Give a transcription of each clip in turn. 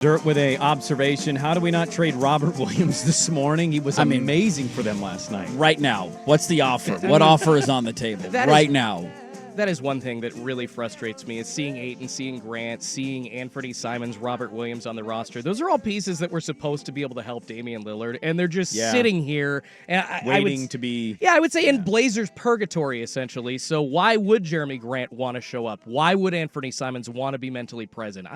Dirt with a observation. How do we not trade Robert Williams this morning? He was amazing for them last night. Right now, what's the offer? What offer is on the table now? That is one thing that really frustrates me is seeing Ayton, seeing Grant, seeing Anthony Simons, Robert Williams on the roster. Those are all pieces that were supposed to be able to help Damian Lillard, and they're just sitting here. And waiting to be... Yeah, I would say in Blazers purgatory, essentially. So why would Jeremy Grant want to show up? Why would Anthony Simons want to be mentally present?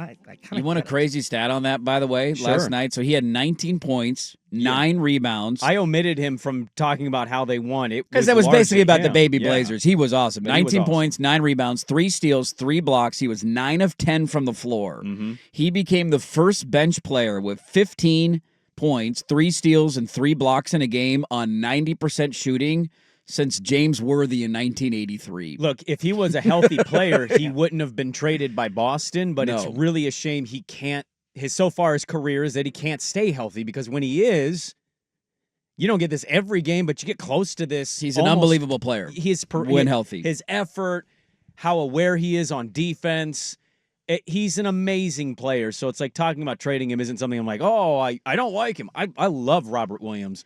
You want a crazy stat on that, by the way, last night? So he had 19 points, 9 rebounds. I omitted him from talking about how they won. Because that was basically about the baby Blazers. He was awesome. But 19 points, 9 rebounds, 3 steals, 3 blocks. He was 9 of 10 from the floor. Mm-hmm. He became the first bench player with 15 points, 3 steals, and 3 blocks in a game on 90% shooting since James Worthy in 1983. Look, if he was a healthy player, he wouldn't have been traded by Boston, but it's really a shame he can't. His career is that he can't stay healthy, because when he is, you don't get this every game, but you get close to this. He's an unbelievable player when healthy. His effort, how aware he is on defense. He's an amazing player. So it's like talking about trading him isn't something I'm like, oh, I don't like him. I love Robert Williams.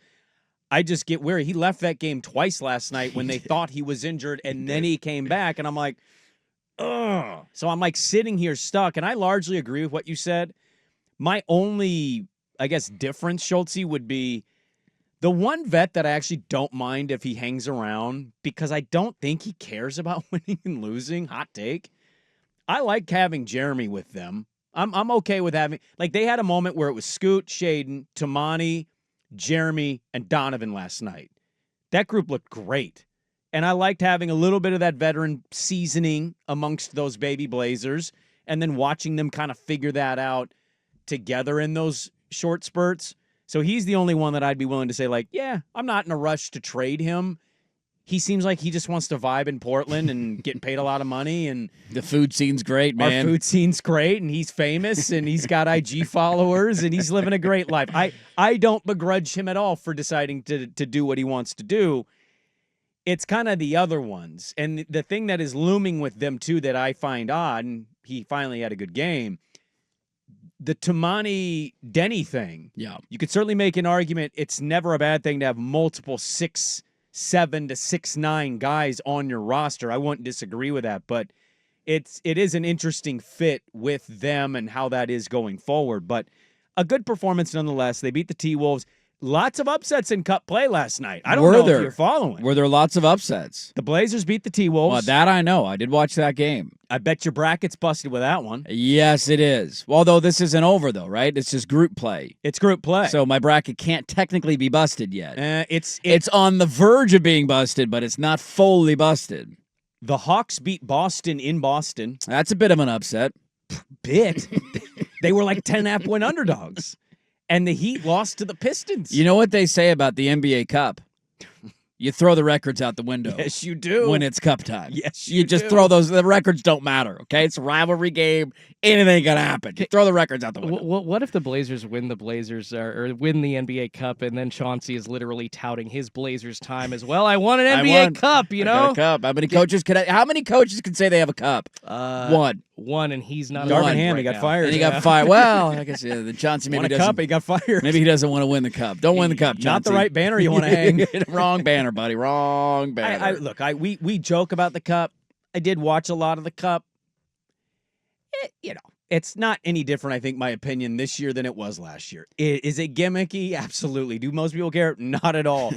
I just get wary. He left that game twice last night when they thought he was injured, and then he came back, and I'm like, ugh. So I'm like sitting here stuck, and I largely agree with what you said. My only, I guess, difference, Schultze, would be the one vet that I actually don't mind if he hangs around, because I don't think he cares about winning and losing. Hot take. I like having Jeremy with them. I'm okay with having, like, they had a moment where it was Scoot, Shaden, Tamani, Jeremy, and Donovan last night. That group looked great. And I liked having a little bit of that veteran seasoning amongst those baby Blazers, and then watching them kind of figure that out together in those short spurts. So he's the only one that I'd be willing to say, like, yeah, I'm not in a rush to trade him. He seems like he just wants to vibe in Portland and getting paid a lot of money. And the food scene's great, man. Our food scene's great, and he's famous, and he's got IG followers, and he's living a great life. I don't begrudge him at all for deciding to do what he wants to do. It's kind of the other ones. And the thing that is looming with them, too, that I find odd, and he finally had a good game, the Tamani Denny thing. Yeah. You could certainly make an argument it's never a bad thing to have multiple 6'7" to 6'9" guys on your roster. I wouldn't disagree with that, but it is an interesting fit with them and how that is going forward. But a good performance nonetheless. They beat the T-Wolves. Lots of upsets in Cup play last night. I don't know if you're following. Were there lots of upsets? The Blazers beat the T-Wolves. Well, that I know. I did watch that game. I bet your bracket's busted with that one. Yes, it is. Although this isn't over, though, right? It's just group play. It's group play. So my bracket can't technically be busted yet. It's on the verge of being busted, but it's not fully busted. The Hawks beat Boston in Boston. That's a bit of an upset. They were like 10.5-point underdogs. And the Heat lost to the Pistons. You know what they say about the NBA Cup? You throw the records out the window. Yes, you do. When it's cup time. Yes, you just throw those. The records don't matter, okay? It's a rivalry game. Anything can happen. You throw the records out the window. What if the Blazers win the Blazers or win the NBA Cup, and then Chauncey is literally touting his Blazers time as well? I won an NBA Cup, you know? I got a cup. How many coaches can say they have a cup? One, and he's not. Darvin Ham, he got fired. And he got fired. Well, I guess the Chauncey maybe doesn't. Cup, he got fired. Maybe he doesn't want to win the cup. Don't win the cup, Chauncey. Not the right banner you want to hang. Wrong banner, buddy. Wrong banner. Look, we joke about the cup. I did watch a lot of the cup. It's not any different, I think, my opinion, this year than it was last year. Is it gimmicky? Absolutely. Do most people care? Not at all.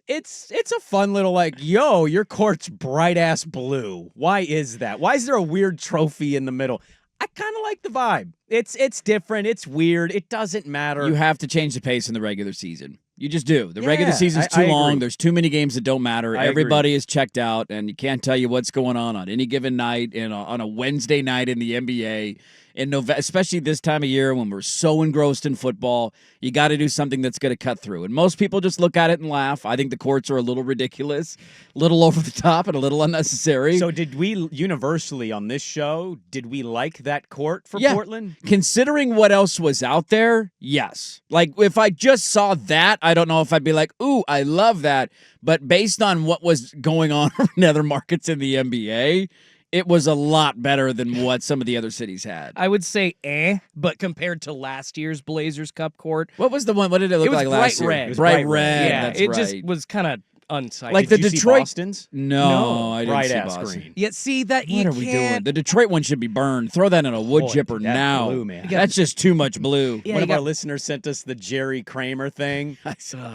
It's a fun little, like, yo, your court's bright-ass blue. Why is that? Why is there a weird trophy in the middle? I kind of like the vibe. It's different. It's weird. It doesn't matter. You have to change the pace in the regular season. You just do. The regular season's too long. Agree. There's too many games that don't matter. Everybody is checked out, and you can't tell you what's going on any given night on a Wednesday night in the NBA. In November, especially this time of year when we're so engrossed in football, you got to do something that's going to cut through. And most people just look at it and laugh. I think the courts are a little ridiculous, a little over the top, and a little unnecessary. So did we universally on this show, did we like that court for Portland? Considering what else was out there, yes. Like, if I just saw that, I don't know if I'd be like, ooh, I love that. But based on what was going on in other markets in the NBA, it was a lot better than what some of the other cities had. I would say but compared to last year's Blazers Cup court, What was the one? What did it look like last year? red. It was bright bright red. red. Yeah, That's it right. just was kind of unsightly. Like Did the you see Detroit- Boston's? No, I didn't bright see ass Boston. green. Yeah, see that What you are we doing? can't. The Detroit one should be burned. Throw that in a wood Boy, chipper that now. blue, man. That's just too much blue. Yeah, One you of our got- listeners sent us the Jerry Kramer thing.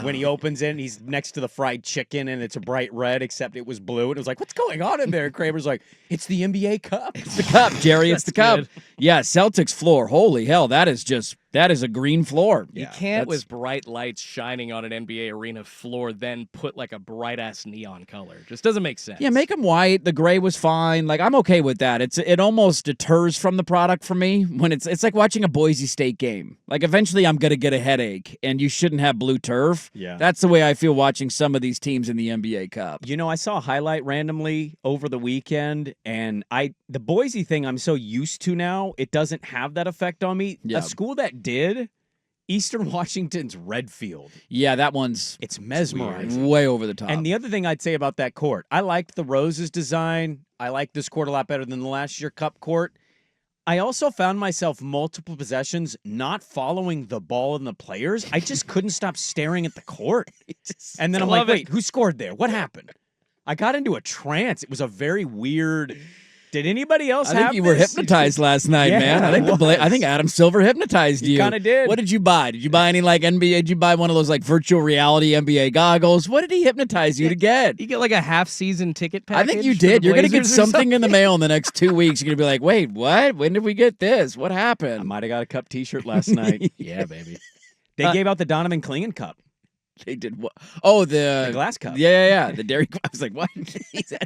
When he opens it, he's next to the fried chicken, and it's a bright red, except it was blue. And it was like, what's going on in there? And Kramer's like, it's the NBA Cup. It's the cup, Jerry. It's the cup. good. Yeah, Celtics floor. Holy hell, that is a green floor. You Yeah, can't, that's- with bright lights shining on an NBA arena floor, then put like a bright ass neon color. Just doesn't make sense. Yeah, make them white. The gray was fine. Like I'm okay with that. It almost deters from the product for me when it's like watching a Boise State game. Like eventually I'm gonna get a headache, and you shouldn't have blue turf. Yeah. That's the way I feel watching some of these teams in the NBA Cup. You know, I saw a highlight randomly over the weekend, and the Boise thing I'm so used to now, it doesn't have that effect on me. Yeah. A school that did, Eastern Washington's Redfield. Yeah, that one's It's mesmerizing. way over the top. And the other thing I'd say about that court, I liked the Roses design. I liked this court a lot better than the last year Cup court. I also found myself multiple possessions not following the ball and the players. I just couldn't stop staring at the court. And then I'm like, wait, who scored there? What happened? I got into a trance. It was a very weird. Did anybody else I have think you were this? hypnotized last night, Yeah, man. I think I was. I think Adam Silver hypnotized you. kinda did. What did you buy? Did you buy any like NBA? Did you buy one of those like virtual reality NBA goggles? What did he hypnotize you to get? You get like a half season ticket I package. think you for the did. You're gonna get Blazers or something in the mail in the next 2 weeks. You're gonna be like, wait, what? When did we get this? What I happened? might have got a Cup T-shirt last night. Yeah, baby. They gave out the Donovan Clingan Cup, They did what? Oh, the glass cup. yeah. The Dairy. I was like, what?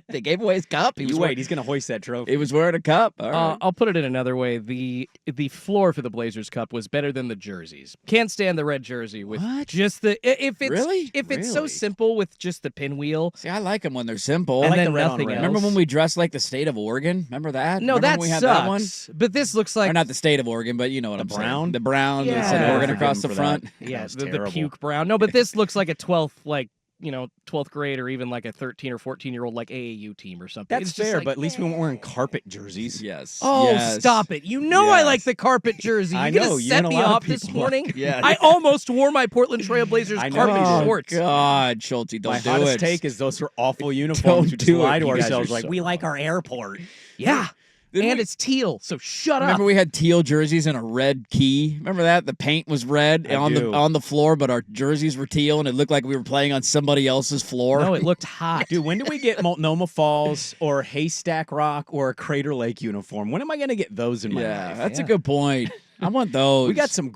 They gave away his cup. He was You wearing, wait, he's gonna hoist that trophy. he was wearing a cup. All right. I'll put it in another way. The floor for the Blazers Cup was better than the jerseys. Can't stand the red jersey with What? just the if it's Really? if it's so Really? simple with just the pinwheel. See, I like them when they're simple. I And like then the red on nothing red. else. Remember when we dressed like the state of Oregon? Remember that? No, Remember that when we had sucks. that one? But this looks like Or not the state of Oregon, but you know what I'm brown? saying. The brown. Yeah. That said Yeah. Oregon Forgive across him the for front. that. yeah, That was the terrible. puke brown. No, but this looks like a 12th grade or even like a 13 or 14-year-old like AAU team or something. That's It's just fair, like, but at least we weren't wearing carpet jerseys. Yes. Oh, Yes. stop it. You know I Yes. like the carpet jersey. I You're going know, to you set and a me lot of off this people morning? like- Yes. I almost wore my Portland Trail Blazers I know. carpet Oh, shorts. God, Schulte, don't My do hottest it. take is those are awful uniforms. Don't We just do it. lie to You guys ourselves are like so we like wrong. our airport. Yeah. Didn't And we- it's teal, so shut Remember up. we had teal jerseys and a red key? Remember that? The paint was red I on do. the floor, but our jerseys were teal, and it looked like we were playing on somebody else's floor. No, it looked hot. Dude, when do we get Multnomah Falls or Haystack Rock or a Crater Lake uniform? When am I going to get those in my yeah, life? that's a good point. I want those. We got some